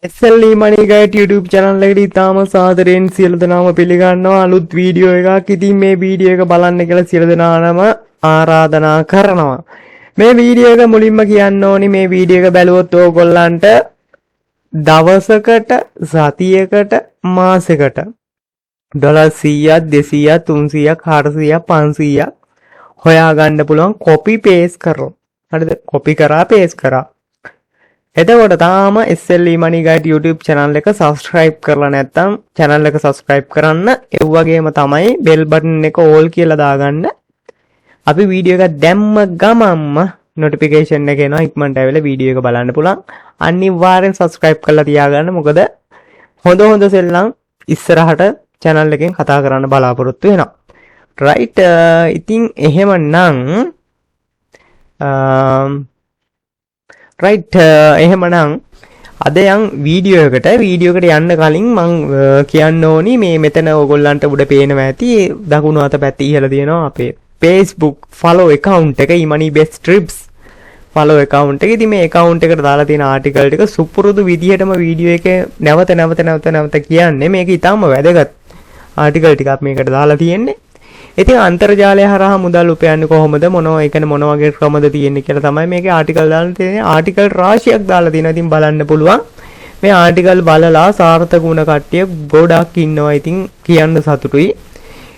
SLE Money Guide YouTube channel එකට ඉතාම සාදරයෙන් සියලු දෙනාම පිළිගන්නවා අලුත් වීඩියෝ එකක්. ඉතින් මේ වීඩියෝ එක බලන්න කියලා සියලු දෙනාම ආරාධනා කරනවා. මේ වීඩියෝ එක මුලින්ම කියන්න ඕනි මේ වීඩියෝ එක බැලුවොත් ඕගොල්ලන්ට දවසකට සතියකට මාසෙකට ඩොලර් 100ක් 200ක් 300ක් 400ක් 500ක් හොයාගන්න පුළුවන් කොපි පේස්ට් කරලා. හරිද? කොපි කරා පේස්ට් කරා. එතකොට තාම SLE Money Guide YouTube channel එක subscribe කරලා නැත්නම් channel එක subscribe කරන්න. ඒ වගේම තමයි bell button එක all කියලා දාගන්න. අපි වීඩියෝ එක දැම්ම ගමන්ම notification එක එනවා. ඉක්මනට ඇවිල්ලා වීඩියෝ එක බලන්න පුළුවන්. අනිවාර්යෙන් subscribe කරලා තියාගන්න. මොකද හොඳ සෙල්ලම් ඉස්සරහට channel එකෙන් කතා කරන්න බලාපොරොත්තු වෙනවා. right ඉතින් එහෙමනම් right එහෙමනම් අද යන් වීඩියෝ එකට යන්න කලින් මම කියන්න ඕනි මේ මෙතන ඕගොල්ලන්ට උඩ පේනවා ඇති දකුණු අත පැත්තේ ඉහළ තියෙනවා අපේ Facebook follow account එක e-money best trips follow account එක. ඉතින් මේ account එකට දාලා තියෙන article ටික සුපුරුදු විදිහටම වීඩියෝ එකේ නැවත කියන්නේ මේක ඊටාම වැදගත් article ටිකක් මේකට දාලා තියෙන්නේ. ඉතින් අන්තර්ජාලය හරහා මුදල් උපයන්නේ කොහොමද මොනවා ඒ කියන්නේ මොන වගේ ක්‍රමද තියෙන්නේ කියලා තමයි මේකේ ආටිකල් දාලා තියෙන්නේ. ආටිකල් රාශියක් දාලා තියෙනවා. ඉතින් බලන්න පුළුවන්. මේ ආටිකල් බලලා සාර්ථක වුණ කට්ටිය ගොඩක් ඉන්නවා. ඉතින් කියන්න සතුටුයි.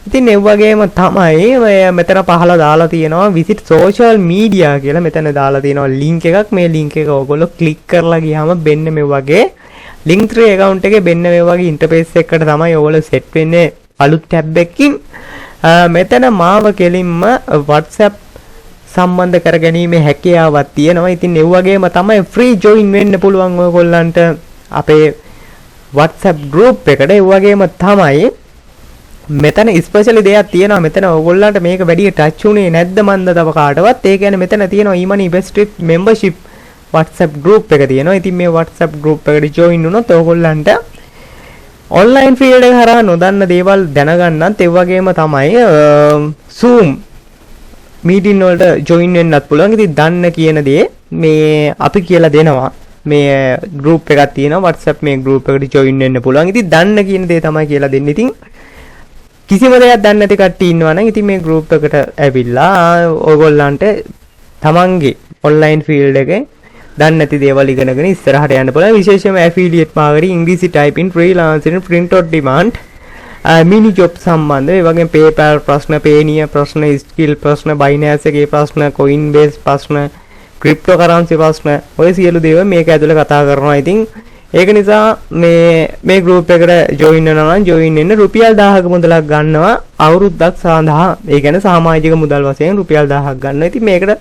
ඉතින් ඒ වගේම තමයි මෙතන පහළ දාලා තියෙනවා visit social media කියලා මෙතන දාලා තියෙනවා link එකක්. මේ link එක ඔයගොල්ලෝ click කරලා ගියාම වෙන්න මේ වගේ Linktree account එකේ වෙන්න මේ වගේ interface එකකට තමයි ඔයගොල්ලෝ set වෙන්නේ අලුත් tab එකකින්. මෙතන මාව කෙලින්ම WhatsApp සම්බන්ධ කරගැනීමේ හැකියාවක් තියෙනවා. ඉතින් ඒ වගේම තමයි free join වෙන්න පුළුවන් ඔයගොල්ලන්ට අපේ WhatsApp group එකට. ඒ වගේම තමයි මෙතන ස්පෙෂලි දෙයක් තියෙනවා. මෙතන ඔයගොල්ලන්ට මේක වැඩි ටච් උනේ නැද්ද මන්ද තව කාටවත්. ඒ කියන්නේ මෙතන තියෙනවා e-money best trip membership WhatsApp group එක තියෙනවා. ඉතින් මේ WhatsApp group එකට join වුණොත් ඔයගොල්ලන්ට online field එක හරහා නොදන්න දේවල් දැනගන්නත් ඒ වගේම තමයි Zoom meeting වලට join වෙන්නත් පුළුවන්. ඉතින් දන්න කියන දේ මේ අපි කියලා දෙනවා. මේ group එකක් තියෙනවා WhatsApp මේ group එකට join වෙන්න පුළුවන්. ඉතින් දන්න කියන දේ තමයි කියලා දෙන්නේ. ඉතින් කිසිම දෙයක් දන්නේ නැති කට්ටිය ඉන්නවා නම් ඉතින් මේ group එකට ඇවිල්ලා ඔයගොල්ලන්ට තමන්ගේ online field එකේ දන්නේ නැති දේවල් ඉගෙනගෙන ඉස්සරහට යන්න පුළුවන්. විශේෂයෙන්ම affiliate marketing, English typing, freelancing, print on demand, mini job සම්බන්ධ ඒ වගේම PayPal ප්‍රශ්න, Payoneer ප්‍රශ්න, skill ප්‍රශ්න, Binance එකේ ප්‍රශ්න, Coinbase ප්‍රශ්න, cryptocurrency ප්‍රශ්න ඔය සියලු දේවල් මේක ඇතුලේ කතා කරනවා. ඉතින් ඒක නිසා මේ group එකට join වෙනවා නම් join වෙන්න රුපියල් 1000ක මුදලක් ගන්නවා අවුරුද්දක් සඳහා. ඒ කියන්නේ සමාජික මුදල් වශයෙන් රුපියල් 1000ක් ගන්නවා. ඉතින් මේකට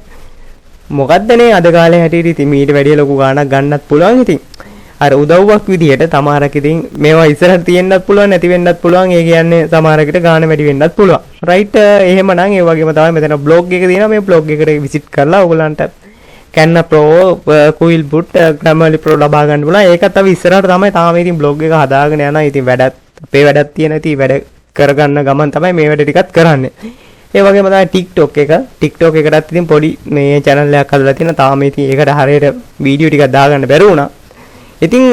මොකද්දනේ අද කාලේ හැටියට ඉතින් මීට වැඩිය ලොකු ගාණක් ගන්නත් පුළුවන්. ඉතින් අර උදව්වක් විදිහට තමාරක් ඉතින් මේවා ඉස්සරහට තියෙන්නත් පුළුවන් නැති වෙන්නත් පුළුවන්. ඒ කියන්නේ සමහරකට ගාණ වැඩි වෙන්නත් පුළුවන්. රයිට් එහෙමනම් ඒ වගේම තමයි මෙතන blog එක තියෙනවා. මේ blog එකට visit කරලා ඔයගලන්ට Canva Pro, Quill Boot, Grammarly Pro ලබා ගන්න පුළුවන්. ඒකත් අපි ඉස්සරහට තමයි තාම ඉතින් blog එක හදාගෙන යනවා. ඉතින් අපේ වැඩක් තියෙන ඉතින් වැඩ කරගන්න ගමන් තමයි මේ වැඩ ටිකත් කරන්නේ. ඒ වගේම තමයි TikTok එකටත් ඉතින් පොඩි මේ channel එකක් හදලා තියෙනවා. තාම ඉතින් ඒකට හරියට වීඩියෝ ටිකක් දාගන්න බැරි වුණා. ඉතින්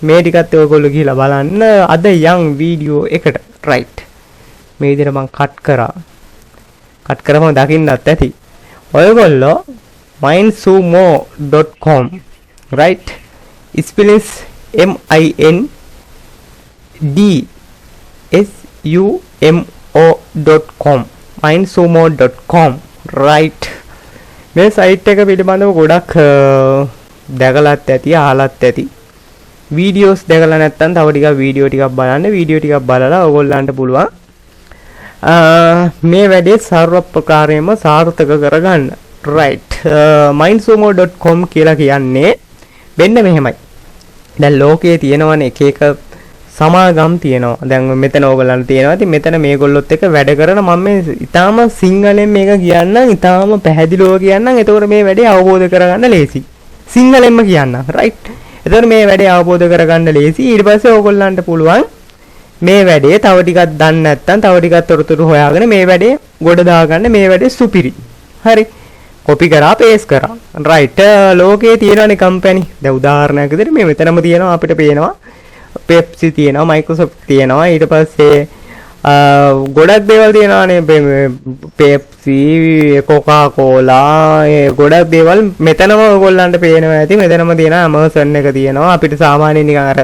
මේ ටිකත් ඔයගොල්ලෝ ගිහිලා බලන්න. අද යම් වීඩියෝ එකට right මේ විදිහට මම කට් කරාම දකින්නත් ඇති. ඔයගොල්ලෝ mindsumo.com right spelling mindsumo.com mindsumo.com right මේ සයිට් එක පිළිබඳව ගොඩක් දැකලත් ඇති අහලත් ඇති. වීඩියෝස් දැකලා නැත්නම් තව ටිකක් වීඩියෝ ටිකක් බලන්න. වීඩියෝ ටිකක් බලලා ඔයගොල්ලන්ට පුළුවන් මේ වැඩේ සර්ව ප්‍රකාරයෙන්ම සාර්ථක කරගන්න. right mindsumo.com කියලා කියන්නේ වෙන්න මෙහෙමයි. දැන් ලෝකයේ තියෙනවනේ එක එක සමාගම් තියෙනවා. දැන් මෙතන ඕගලන්ට තියෙනවා. ඉතින් මෙතන මේගොල්ලොත් එක්ක වැඩ කරන මම මේ ඊටාම සිංහලෙන් මේක කියන්නම්. ඊටාම පැහැදිලිව කියන්නම්. එතකොට මේ වැඩේ අවබෝධ කරගන්න ලේසි. සිංහලෙන්ම කියන්නම්. right. එතකොට මේ වැඩේ අවබෝධ කරගන්න ලේසි. ඊට පස්සේ ඕගොල්ලන්ට පුළුවන් මේ වැඩේ තව ටිකක් දන්නේ නැත්නම් තව ටිකක් තොරතුරු හොයාගෙන මේ වැඩේ ගොඩ දාගන්න. මේ වැඩේ සුපිරි. හරි. කොපි කරා පේස් කරා රයිට් ලෝකයේ තියෙනනේ කම්පැනි දැන් උදාහරණයක් විදිහට මේ මෙතනම තියෙනවා අපිට පේනවා Pepsi තියෙනවා Microsoft තියෙනවා ඊට පස්සේ ගොඩක් දේවල් තියෙනවානේ Pepsi Coca-Cola ඒ ගොඩක් දේවල් මෙතනම ඔයගොල්ලන්ට පේනවා ඇති මෙතනම තියෙන Amazon එක තියෙනවා අපිට සාමාන්‍යයෙන් නිකන් අර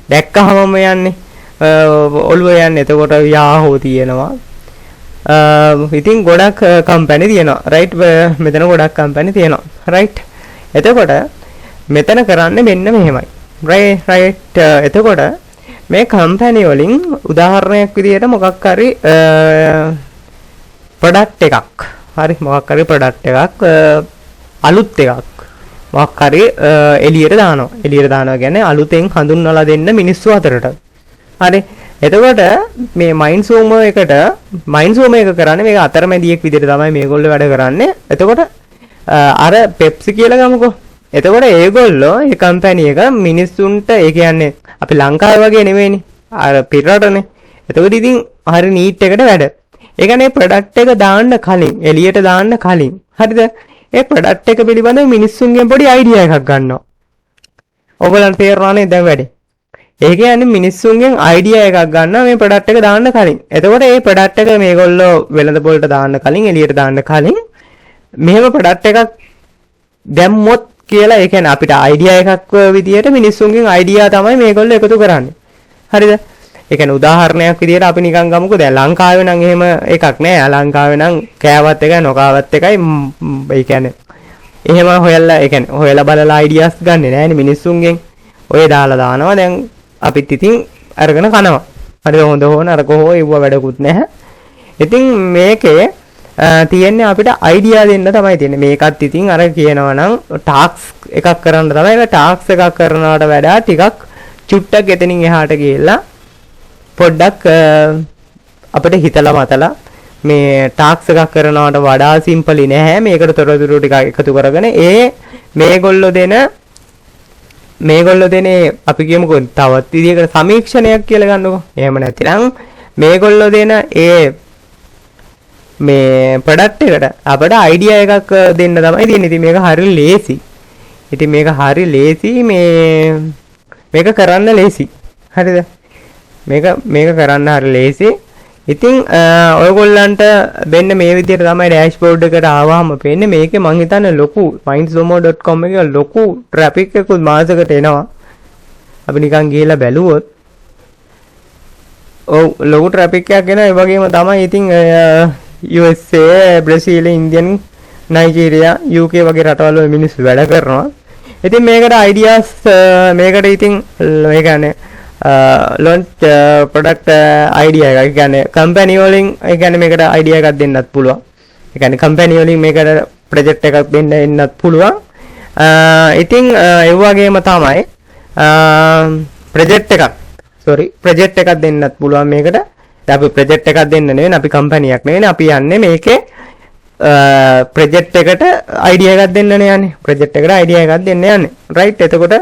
දැක්කහම යන්නේ ඔළුව යන්නේ එතකොට Yahoo තියෙනවා ඉතින් ගොඩක් කම්පැනි තියෙනවා රයිට් මෙතන ගොඩක් කම්පැනි තියෙනවා රයිට් එතකොට මෙතන කරන්නේ මෙන්න මෙහෙමයි රයිට් එතකොට මේ කම්පැනි වලින් උදාහරණයක් විදිහට මොකක් හරි ප්‍රොඩක්ට් එකක් හරි මොකක් හරි ප්‍රොඩක්ට් එකක් අලුත් එකක් මොකක් හරි එළියට දානවා කියන්නේ අලුතෙන් හඳුන්වලා දෙන්න මිනිස්සු අතරට හරි එතකොට මේ Mindsumo එක කරන්නේ මේක අතරමැදියෙක් විදිහට තමයි මේගොල්ලෝ වැඩ කරන්නේ එතකොට අර Pepsi කියලා ගමුකෝ එතකොට ඒගොල්ලෝ ඒ කම්පැනි එක මිනිස්සුන්ට ඒ කියන්නේ අපි ලංකාවේ වගේ නෙවෙයිනේ අර පිටරටනේ එතකොට ඉතින් හරි නීට් එකට වැඩ ඒ කියන්නේ ප්‍රොඩක්ට් එක දාන්න කලින් එළියට දාන්න කලින් හරිද ඒ ප්‍රොඩක්ට් එක පිළිබඳව මිනිස්සුන්ගෙන් පොඩි අයිඩියා එකක් ගන්නවා ඔයගොල්ලන්ට තේරෙනවනේ දැන් වැඩේ ඒ කියන්නේ මිනිස්සුන්ගෙන් අයිඩියා එකක් ගන්නවා මේ ප්‍රොඩක්ට් එක දාන්න කලින් එතකොට මේ ප්‍රොඩක්ට් එක මේගොල්ලෝ වෙළඳ පොළට දාන්න කලින් එළියට දාන්න කලින් මෙහෙම ප්‍රොඩක්ට් එකක් දැම්මොත් කියලා ඒ කියන්නේ අපිට අයිඩියා එකක් විදියට මිනිස්සුන්ගෙන් අයිඩියා තමයි මේගොල්ලෝ එකතු කරන්නේ. හරිද? ඒ කියන්නේ උදාහරණයක් විදියට අපි නිකන් ගමුකෝ දැන් ලංකාවේ නම් එහෙම එකක් නෑ. ලංකාවේ නම් කෑවත් එකයි නොකාවත් එකයි ඒ කියන්නේ එහෙම හොයලා ඒ කියන්නේ හොයලා බලලා අයිඩියාස් ගන්නෙ නෑනේ මිනිස්සුන්ගෙන්. ඔය දාලා දානවා දැන් අපිත් ඉතින් අරගෙන කනවා. හරිද? හොඳ හෝ නරක හෝ ඒව වැඩකුත් නැහැ. ඉතින් මේකේ තියෙන්නේ අපිට අයිඩියා දෙන්න තමයි තියෙන්නේ. මේකත් ඉතින් අර කියනවා නම් ටාස්ක් එකක් කරන්න තමයි. ඒක ටාස්ක් එකක් කරනවට වඩා ටිකක් චුට්ටක් එතනින් එහාට ගිහලා පොඩ්ඩක් අපිට හිතලා මතලා මේ ටාස්ක් එකක් කරනවට වඩා සිම්පලි නෑ. මේකට තොරතුරු ටික එකතු කරගෙන මේගොල්ලෝ දෙන අපි කියමුකෝ තවත් විදිහකට සමීක්ෂණයක් කියලා ගන්නකො. එහෙම නැතිනම් මේගොල්ලෝ දෙන මේ ප්‍රොඩක්ට් එකට අපිට අයිඩියා එකක් දෙන්න තමයි තියෙන්නේ. ඉතින් මේක හරිය ලේසි. මේක කරන්න ලේසි. හරිද? මේක කරන්න හරිය ලේසි. ඉතින් ඔයගොල්ලන්ට මෙන්න මේ විදිහට තමයි ඩෑෂ්බෝඩ් එකට ආවම පේන්නේ. මේකේ මං හිතන්නේ ලොකු mindsumo.com එකේ ලොකු ට්‍රැෆික් එකක් මාසෙකට එනවා. අපි නිකන් ගිහලා බැලුවොත් ඔව් ලොකු ට්‍රැෆික් එකක් එනවා. ඒ වගේම තමයි ඉතින් USA, Brazil, Indian, Nigeria, UK වගේ රටවල් වල මිනිස්සු වැඩ කරනවා. ඉතින් මේකට ideas මේකට ඉතින් ඒ කියන්නේ launch product idea එකක්. ඒ කියන්නේ company වලින් ඒ කියන්නේ මේකට idea එකක් දෙන්නත් පුළුවන්. ඒ කියන්නේ company වලින් මේකට project එකක් දෙන්නත් පුළුවන්. ඉතින් ඒ වගේම තමයි project එකක් දෙන්නත් පුළුවන් මේකට. අපි ප්‍රොජෙක්ට් එකක් දෙන්න නෙවෙයි අපි කම්පැනියක් නෙවෙයි අපි යන්නේ මේකේ ප්‍රොජෙක්ට් එකට අයිඩියා එකක් දෙන්නනේ යන්නේ ප්‍රොජෙක්ට් එකට අයිඩියා එකක් දෙන්න යන්නේ රයිට් එතකොට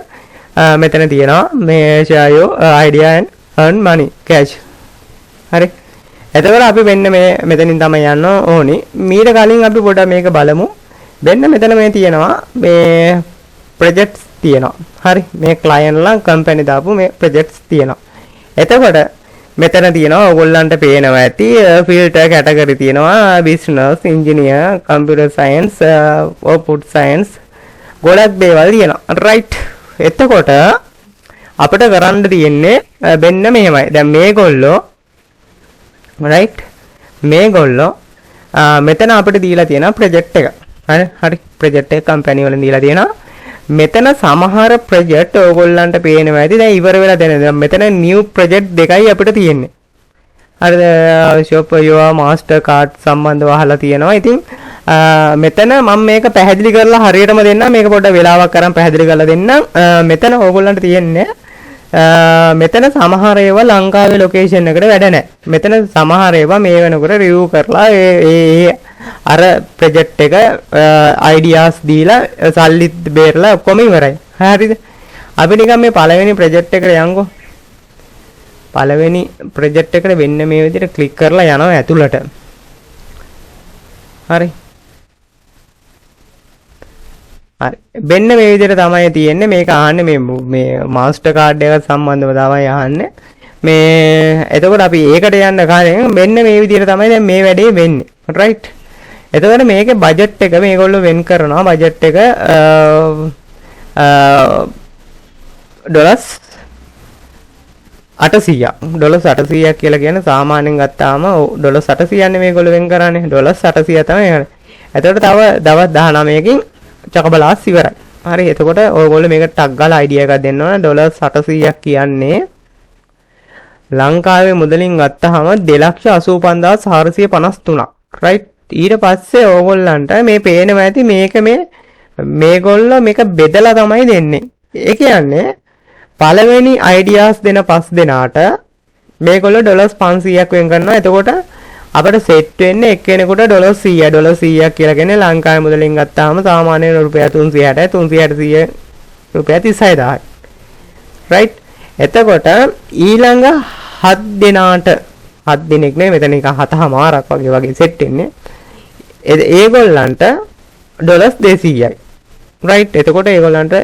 මෙතන තියෙනවා මේ share your idea and earn money cash හරි එතකොට අපි මෙන්න මේ මෙතනින් තමයි යන්න ඕනි මීට කලින් අපි පොඩ්ඩක් මේක බලමු මෙන්න මෙතන මේ තියෙනවා මේ ප්‍රොජෙක්ට්ස් තියෙනවා හරි මේ ක්ලයන්ට් ලා කම්පැනි දාපු මේ ප්‍රොජෙක්ට්ස් තියෙනවා එතකොට මෙතන තියෙනවා ඔයගොල්ලන්ට පේනවා ඇති ෆිල්ටර් කැටගරි තියෙනවා business engineer computer science food science ගොඩක් දේවල් තියෙනවා රයිට් එතකොට අපිට කරන්න තියෙන්නේ මෙන්න මෙහෙමයි දැන් මේගොල්ලෝ රයිට් මේගොල්ලෝ මෙතන අපිට දීලා තියෙනවා ප්‍රොජෙක්ට් එක හරි ප්‍රොජෙක්ට් එක කම්පැනි වලින් දීලා තියෙනවා මෙතන සමහර ප්‍රොජෙක්ට් ඕගොල්ලන්ට පේනවා ඇති දැන් ඉවර වෙලා දැන් මෙතන නිව් ප්‍රොජෙක්ට් දෙකයි අපිට තියෙන්නේ හරිද Shopify මාස්ටර් කාඩ් සම්බන්ධව අහලා තියෙනවා ඉතින් මෙතන මම මේක පැහැදිලි කරලා හරියටම දෙන්නම් මේක පොඩ්ඩක් වෙලාවක් අරන් පැහැදිලි කරලා දෙන්නම් මෙතන ඕගොල්ලන්ට තියෙන්නේ මෙතන සමහර ඒවා ලංකාවේ ලොකේෂන් එකට වැඩ නැහැ මෙතන සමහර ඒවා මේ වෙනකොට රිවිව් කරලා ඒ අර ප්‍රොජෙක්ට් එක අයිඩියාස් දීලා සල්ලි බේරලා ඔක්කොම ඉවරයි. හරිද? අපි නිකන් මේ පළවෙනි ප්‍රොජෙක්ට් එකට යන්කෝ. පළවෙනි ප්‍රොජෙක්ට් එකට වෙන්න මේ විදිහට ක්ලික් කරලා යනවා ඇතුළට. හරි. හරි. මෙන්න මේ විදිහට තමයි තියෙන්නේ. මේක අහන්නේ මේ මාස්ටර් කාඩ් එකට සම්බන්ධව තමයි අහන්නේ. මේ එතකොට අපි ඒකට යන්න කලින් මෙන්න මේ විදිහට තමයි දැන් මේ වැඩේ වෙන්නේ. රයිට්. එතකොට මේකේ බජට් එක මේගොල්ලෝ වෙන් කරනවා. බජට් එක $800 $800 කියලා කියන්නේ සාමාන්‍යයෙන් ගත්තාම $800 නේ මේගොල්ලෝ වෙන් කරන්නේ. $800 තමයි යන්නේ. එතකොට තව දවස් 19කින් චකබලාස් ඉවරයි. හරි. එතකොට ඔයගොල්ලෝ මේකට ටක් ගාලා අයිඩියා එකක් දෙන්න ඕන. $800 කියන්නේ ලංකාවේ මුදලින් ගත්තාම 2,85,453ක්. රයිට්. ඊට පස්සේ ඕගොල්ලන්ට මේ පේනවා ඇති මේගොල්ලෝ මේක බෙදලා තමයි දෙන්නේ. ඒ කියන්නේ පළවෙනි අයිඩියාස් දෙන 5 දෙනාට මේගොල්ලෝ $500ක් වෙන් කරනවා. එතකොට අපිට සෙට් වෙන්නේ එක්කෙනෙකුට $100 කියලා කියන්නේ ලංකාවේ මුදලින් ගත්තාම සාමාන්‍යයෙන් රුපියල් 360 රුපියල් 36000යි. රයිට්. එතකොට ඊළඟ 7 දෙනාට 7 දිනක් නෙවෙයි මෙතන එක 7මාරක් වගේ සෙට් වෙන්නේ. ඒගොල්ලන්ට $200යි. රයිට්. එතකොට ඒගොල්ලන්ට ඒ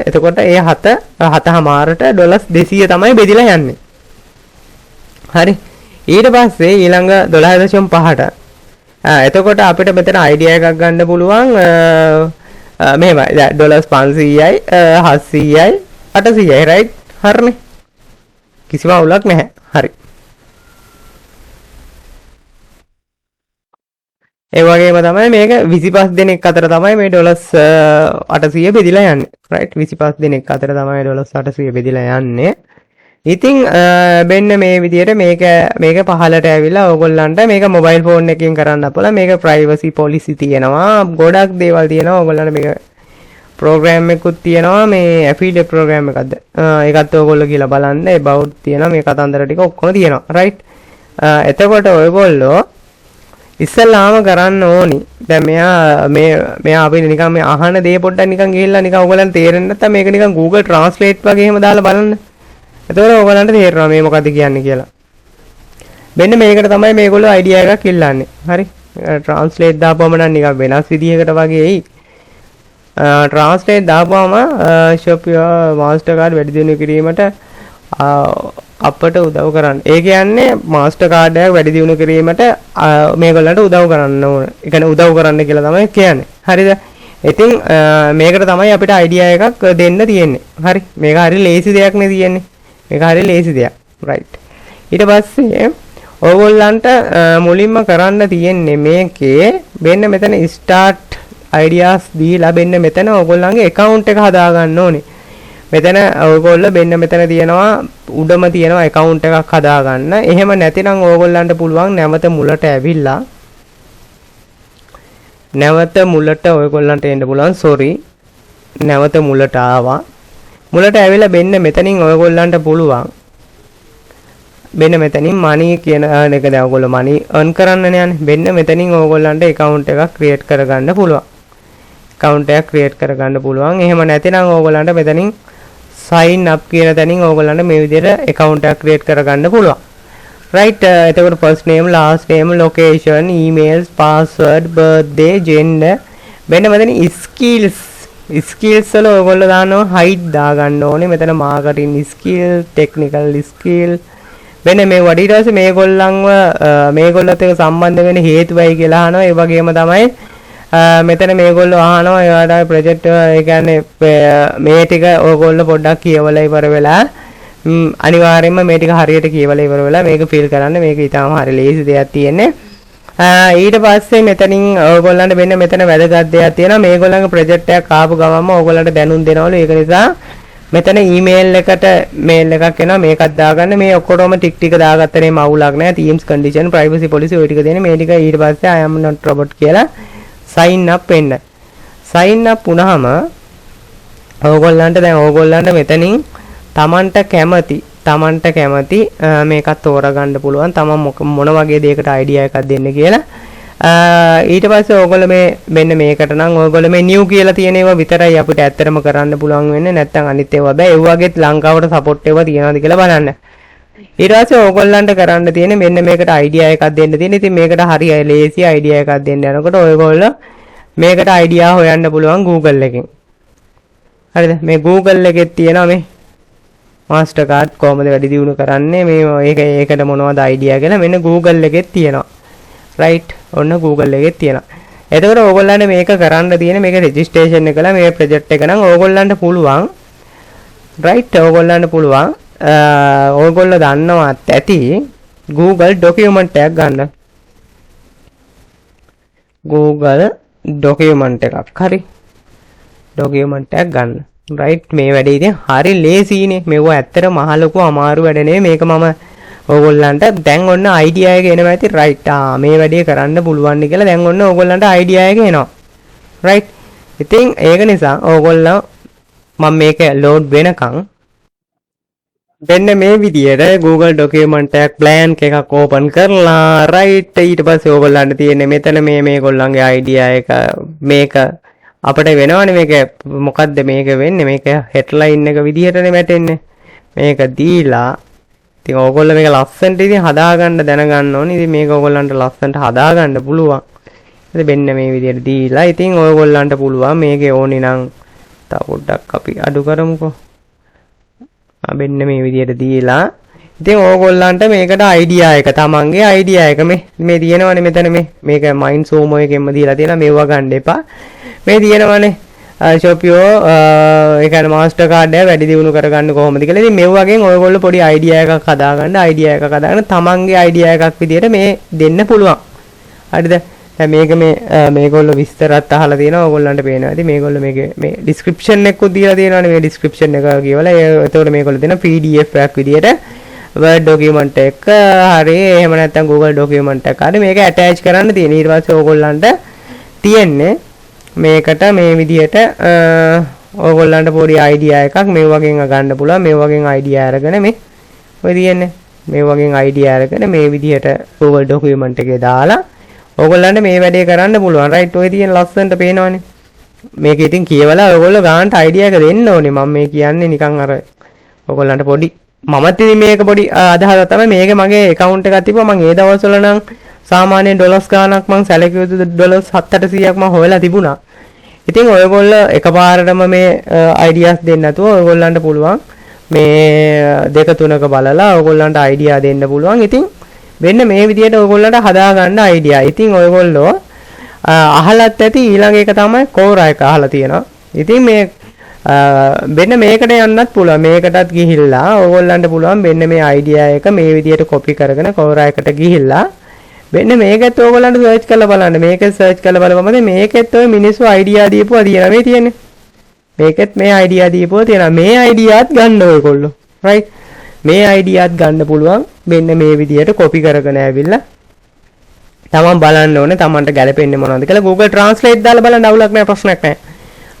7මාරට $200 තමයි බෙදිලා යන්නේ. හරි. ඊට පස්සේ ඊළඟ 12.5ට එතකොට අපිට මෙතන අයිඩියා එකක් ගන්න පුළුවන් මෙහෙමයි. දැන් $500යි 700යි 800යි. රයිට්. හරිනේ. කිසිම අවුලක් නැහැ. හරි. ඒ වගේම තමයි මේක 25 දිනක් අතර තමයි මේ $800 බෙදිලා යන්නේ. රයිට්. 25 දිනක් අතර තමයි $800 බෙදිලා යන්නේ. ඉතින් මෙන්න මේ විදිහට මේක පහලට ඇවිල්ලා ඕගොල්ලන්ට මේක මොබයිල් ෆෝන් එකකින් කරන්න අපලා මේක ප්‍රයිවසි පොලිසි තියෙනවා. ගොඩක් දේවල් තියෙනවා. ඕගොල්ලන්ට මේක ප්‍රෝග්‍රෑම් එකකුත් තියෙනවා. මේ ඇෆිලියේට් ප්‍රෝග්‍රෑම් එකක්ද. ඒකත් ඕගොල්ලෝ කියලා බලන්න. about තියෙනවා. මේ කතන්දර ටික ඔක්කොම තියෙනවා. රයිට්. එතකොට ඔයගොල්ලෝ ඉස්සල්ලාම කරන්න ඕනි. දැන් මෙයා අපි නිකන් මේ අහන දේ පොඩ්ඩක් නිකන් ගිහිල්ලා නිකන් ඕගොල්ලන්ට තේරෙන්නේ නැත්නම් මේක නිකන් Google Translate වගේ එහෙම දාලා බලන්න. එතකොට ඕගොල්ලන්ට තේරෙනවා මේ මොකද්ද කියන්නේ කියලා. මෙන්න මේකට තමයි මේගොල්ලෝ අයිඩියා එකක් ඉල්ලන්නේ. හරි. ට්‍රාන්ස්ලේට් දාපුවම නම් නිකන් වෙනස් විදිහකට වගේ එයි. ට්‍රාන්ස්ලේට් දාපුවම Shopify මාස්ටර් කාඩ් වැඩි දියුණු කිරීමට අපට උදව් කරන්න. ඒ කියන්නේ මාස්ටර් කාඩ් එකක් වැඩි දියුණු කිරීමට මේගොල්ලන්ට උදව් කරන්න ඕන. ඒ කියන්නේ උදව් කරන්න කියලා තමයි කියන්නේ. හරිද? ඉතින් මේකට තමයි අපිට අයිඩියා එකක් දෙන්න තියෙන්නේ. හරි. මේක හරි ලේසි දෙයක් නේ තියෙන්නේ. මේක හරි ලේසි දෙයක්. රයිට්. ඊට පස්සේ ඕගොල්ලන්ට මුලින්ම කරන්න තියෙන්නේ මේකේ මෙන්න මෙතන start ideas දීලා මෙන්න මෙතන ඕගොල්ලන්ගේ account එක හදා ගන්න ඕනේ. මෙතන ඕගොල්ලෝ මෙතන තියෙනවා උඩම තියෙනවා account එකක් හදා ගන්න. එහෙම නැතිනම් ඕගොල්ලන්ට පුළුවන් නැවත මුලට ඇවිල්ලා නැවත මුලට ඔයගොල්ලන්ට එන්න පුළුවන්. sorry. නැවත මුලට ආවා. මුලට ඇවිල්ලා මෙතනින් ඔයගොල්ලන්ට පුළුවන් මෙන්න මෙතනින් money කියන එක දැන් ඔයගොල්ලෝ money earn කරන්නනේ යන්නේ. මෙතනින් ඕගොල්ලන්ට account එකක් create කරගන්න පුළුවන්. account එකක් create කරගන්න පුළුවන්. එහෙම නැතිනම් ඕගොල්ලන්ට මෙතනින් sign up කියන තැනින් ඕගොල්ලන්ට මේ විදිහට account එකක් create කරගන්න පුළුවන්. right. එතකොට first name, last name, location, emails, password, birthday, gender. මෙන්න මෙතන skills වල ඔයගොල්ලෝ දානවා height දාගන්න ඕනේ. මෙතන marketing skill, technical skill. මෙන්න මේ වඩ ඊට පස්සේ මේගොල්ලොත් එක්ක සම්බන්ධ වෙන හේතුවයි කියලා අහනවා. ඒ වගේම තමයි මෙතන මේගොල්ලෝ අහනවා ඒවට ප්‍රොජෙක්ට් ඒ කියන්නේ මේ ටික ඕගොල්ලෝ පොඩ්ඩක් කියවලා ඉවර වෙලා අනිවාර්යයෙන්ම මේ ටික හරියට කියවලා ඉවර වෙලා මේක ෆිල් කරන්න. මේක ඊටාම හරි ලේසි දෙයක් තියෙන්නේ. ඊට පස්සේ මෙතනින් ඕගොල්ලන්ට මෙතන වැදගත් දෙයක් තියෙනවා. මේගොල්ලන්ගේ ප්‍රොජෙක්ට් එකක් ආපු ගමන්ම ඕගොල්ලන්ට දැනුම් දෙනවලු. ඒක නිසා මෙතන ඊමේල් එකට මේල් එකක් එනවා. මේකත් දාගන්න. මේ ඔක්කොටම ටික දාගත්තනේ මවුලක් නැහැ. teams condition privacy policy ඔය ටික දෙන්නේ. මේ ටික ඊට පස්සේ I am not robot කියලා sign up වෙන්න. sign up වුණාම ඕගොල්ලන්ට මෙතනින් තමන්ට කැමති මේකත් තෝරගන්න පුළුවන්. තමන් මොන වගේ දෙයකට අයිඩියා එකක් දෙන්න කියලා. ඊට පස්සේ ඕගොල්ලෝ මෙන්න මේකට නම් ඕගොල්ලෝ මේ new කියලා තියෙන ඒවා විතරයි අපිට ඇත්තටම කරන්න පුළුවන් වෙන්නේ. නැත්නම් අනිත් ඒවා බෑ. ඒ වගේත් ලංකාවට සපෝට් ඒවා තියනවාද කියලා බලන්න. ඊට පස්සේ ඕගොල්ලන්ට කරන්න තියෙන්නේ මෙන්න මේකට අයිඩියා එකක් දෙන්න තියෙන. ඉතින් මේකට හරි ලේසි අයිඩියා එකක් දෙන්න යනකොට ඔයගොල්ලෝ මේකට අයිඩියා හොයන්න පුළුවන් Google එකෙන්. හරිද? මේ Google එකේ තියෙනවා මේ මාස්ටර් කාඩ් කොහොමද වැඩි දියුණු කරන්නේ මේ ඒකට මොනවද අයිඩියා කියලා මෙන්න Google එකේ තියෙනවා. රයිට්. ඔන්න Google එකේ තියෙනවා. එතකොට ඕගොල්ලන්ට මේක කරන්න තියෙන මේක රෙජිස්ට්‍රේෂන් එක කළා මේ ප්‍රොජෙක්ට් එක නම් ඕගොල්ලන්ට පුළුවන්. රයිට්. ඕගොල්ලන්ට පුළුවන්. ඕගොල්ලෝ දන්නවත් ඇති Google document එකක් ගන්න. Google document එකක්. හරි. document එකක් ගන්න. රයිට්. මේ වැඩේ ඉතින් හරි ලේසියිනේ. මේව ඇත්තට මහ ලොකු අමාරු වැඩ නෙවෙයි. මේක මම ඕගොල්ලන්ට දැන් ඔන්න අයිඩියා එක එනවා ඇති. රයිට්. මේ වැඩේ කරන්න පුළුවන් කියලා දැන් ඔන්න ඕගොල්ලන්ට අයිඩියා එක එනවා. රයිට්. ඉතින් ඒක නිසා ඕගොල්ලෝ මම මේක ලෝඩ් වෙනකන් දෙන්න මේ විදියට Google document එකක් blank එකක් open කරලා right ඊට පස්සේ ඕගොල්ලන්ට තියෙන්නේ මෙතන මේගොල්ලන්ගේ idea එක මේක අපිට වෙනවනේ මේක මොකද්ද මේක වෙන්නේ මේක headline එක විදියටනේ වැටෙන්නේ මේක දීලා ඉතින් ඕගොල්ලෝ මේක ලස්සනට ඉතින් හදාගන්න දැනගන්න ඕනේ ඉතින් මේක ඕගොල්ලන්ට ලස්සනට හදාගන්න පුළුවන් ඉතින් මෙන්න මේ විදියට දීලා ඉතින් ඕගොල්ලන්ට පුළුවන් මේකේ ඕනේ නම් තව පොඩ්ඩක් අපි අඩු කරමුකෝ මෙන්න මේ විදියට දීලා ඉතින් ඕගොල්ලන්ට මේකට අයිඩියා එක තමන්ගේ අයිඩියා එක මේ තියෙනවනේ මෙතන මේක Mindsumo එකෙන්ම දීලා තියෙනවා මේවා ගන්න එපා මේ තියෙනවනේ Shopify ඒ කියන්නේ මාස්ටර් කාඩ් එක වැඩි දියුණු කරගන්න කොහොමද කියලා ඉතින් මේ වගේම ඔයගොල්ලෝ පොඩි අයිඩියා එකක් හදාගන්න අයිඩියා එකක් හදාගෙන තමන්ගේ අයිඩියා එකක් විදියට මේ දෙන්න පුළුවන් හරිද දැන් මේක මේගොල්ලෝ විස්තරات අහලා තියෙනවා ඕගොල්ලන්ට පේනවා ඉතින් මේගොල්ලෝ මේ description එකකුත් දීලා තියෙනවානේ මේ description එක කියවලා එතකොට මේගොල්ලෝ දෙන PDF එකක් විදියට Word document එක හරි එහෙම නැත්නම් Google document එකක් හරි මේක attach කරන්න තියෙන ඊට පස්සේ ඕගොල්ලන්ට තියෙන්නේ මේකට මේ විදියට ඕගොල්ලන්ට පොඩි idea එකක් මේ වගේම ගන්න පුළුවන් මේ වගේම idea අරගෙන මේ ඔය තියෙන්නේ මේ වගේම idea අරගෙන මේ විදියට Google document එකේ දාලා ඕගොල්ලන්ට මේ වැඩේ කරන්න පුළුවන් රයිට් ඔය තියෙන ලස්සනට පේනවනේ මේක ඉතින් කියවලා ඔයගොල්ලෝ ගානට අයිඩියා එක දෙන්න ඕනේ මම මේ කියන්නේ නිකන් අර ඔයගොල්ලන්ට පොඩි මමත් ඉතින් මේක පොඩි අදහසක් තමයි මේක මගේ account එකක් තිබ්බා මම ඒ දවස්වල නම් සාමාන්‍යයෙන් ඩොලර්ස් ගාණක් මම සැලකිය යුතු ඩොලර්ස් 700ක් මම හොයලා තිබුණා ඉතින් ඔයගොල්ලෝ එකපාරටම මේ අයිඩියාස් දෙන්න නැතුව ඔයගොල්ලන්ට පුළුවන් මේ දෙක තුනක බලලා ඔයගොල්ලන්ට අයිඩියා දෙන්න පුළුවන් ඉතින් වෙන්න මේ විදියට ඔයගොල්ලන්ට හදා ගන්න අයිඩියා. ඉතින් ඔයගොල්ලෝ අහලත් ඇති ඊළඟ එක තමයි කෝරා එක අහලා තියෙනවා. ඉතින් මේ වෙන්න මේකට යන්නත් පුළුවන්. මේකටත් ගිහිල්ලා ඔයගොල්ලන්ට පුළුවන් වෙන්න මේ අයිඩියා එක මේ විදියට කොපි කරගෙන කෝරා එකට ගිහිල්ලා වෙන්න මේකත් ඔයගොල්ලන්ට සර්ච් කරලා බලන්න. මේක සර්ච් කරලා බලපුවම මේකෙත් ඔය මිනිස්සු අයිඩියා දීපුවා තියෙනවා මේ තියෙන්නේ. මේකෙත් මේ අයිඩියා දීපුවා තියෙනවා. මේ අයිඩියාත් ගන්න ඔයගොල්ලෝ. රයිට්. මේ අයිඩියාත් ගන්න පුළුවන් මෙන්න මේ විදියට කොපි කරගෙන ඇවිල්ලා තමන් බලන්න ඕනේ තමන්ට ගැලපෙන්නේ මොනවද කියලා Google Translate දාලා බලන්න අවුලක් නැහැ ප්‍රශ්නයක් නැහැ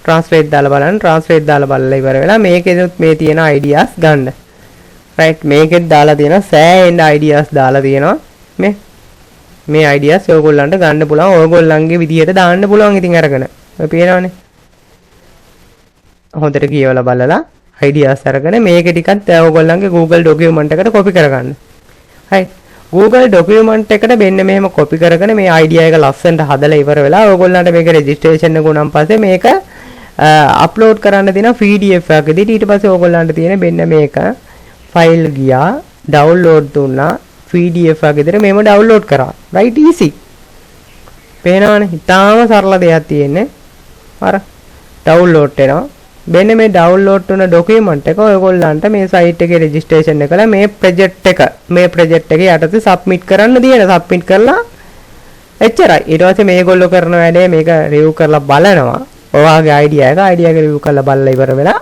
Translate දාලා බලන්න Translate දාලා බලලා ඉවර වෙලා මේකෙත් මේ තියෙන ideas ගන්න right මේකෙත් දාලා තියෙනවා සෑහෙන ideas දාලා තියෙනවා මේ ideas ඔයගොල්ලන්ට ගන්න පුළුවන් ඔයගොල්ලන්ගේ විදියට දාන්න පුළුවන් ඉතින් අරගෙන ඔය පේනවනේ හොඳට කියවලා බලලා ideas අරගෙන මේක ටිකක් ඔයගොල්ලන්ගේ Google document එකට copy කරගන්න. හරි. Google document එකට මෙන්න මෙහෙම copy කරගෙන මේ idea එක ලස්සනට හදලා ඉවර වෙලා ඔයගොල්ලන්ට මේක registration එක උනන් පස්සේ මේක upload කරන්න දෙන PDF එකක් විදිහට ඊට පස්සේ ඔයගොල්ලන්ට තියෙන මෙන්න මේක file ගියා download දුන්නා PDF එකක් විදිහට මේව download කරා. right easy. පේනවනේ? ඉතාලම සරල දෙයක් තියෙන්නේ. අර download වෙනවා. මෙන්න මේ download කරන document එක ඔයගොල්ලන්ට මේ site එකේ registration එක කළා මේ project එකේ යටතේ submit කරන්න දින submit කරලා එච්චරයි ඊට පස්සේ මේගොල්ලෝ කරන වැඩේ මේක review කරලා බලනවා ඔයාගේ idea එක review කරලා බලලා ඉවර වෙලා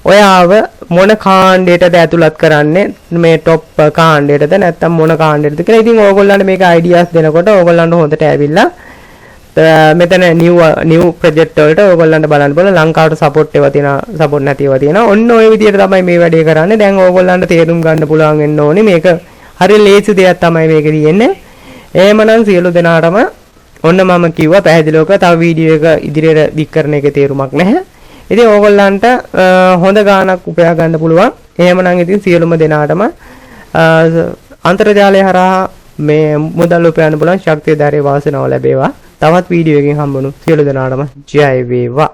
ඔයාව මොන කාණ්ඩයටද ඇතුළත් කරන්නේ මේ top කාණ්ඩයටද නැත්නම් මොන කාණ්ඩයටද කියලා ඉතින් ඕගොල්ලන්ට මේක ideas දෙනකොට ඕගොල්ලන්ට හොඳට ඇවිල්ලා මෙතන new project වලට ඔයගොල්ලන්ට බලන්න බලලා ලංකාවට support ඒවා තියෙනවා support නැති ඒවා තියෙනවා ඔන්න ඔය විදිහට තමයි මේ වැඩේ කරන්නේ දැන් ඕගොල්ලන්ට තේරුම් ගන්න පුළුවන් වෙන්න ඕනේ මේක හරිය ලේසි දෙයක් තමයි මේක තියෙන්නේ එහෙමනම් සියලු දෙනාටම ඔන්න මම කිව්වා පැහැදිලිවක තව වීඩියෝ එක ඉදිරියට දික් කරන එකේ තේරුමක් නැහැ ඉතින් ඕගොල්ලන්ට හොඳ ගාණක් උපයා ගන්න පුළුවන් එහෙමනම් ඉතින් සියලුම දෙනාටම අන්තර්ජාලය හරහා මේ මුදල් උපයන්න පුළුවන් ශක්තිය ධෛර්ය වාසනාව ලැබේවා තවත් වීඩියෝ එකකින් හම්බුණු සියලු දෙනාටම ජය වේවා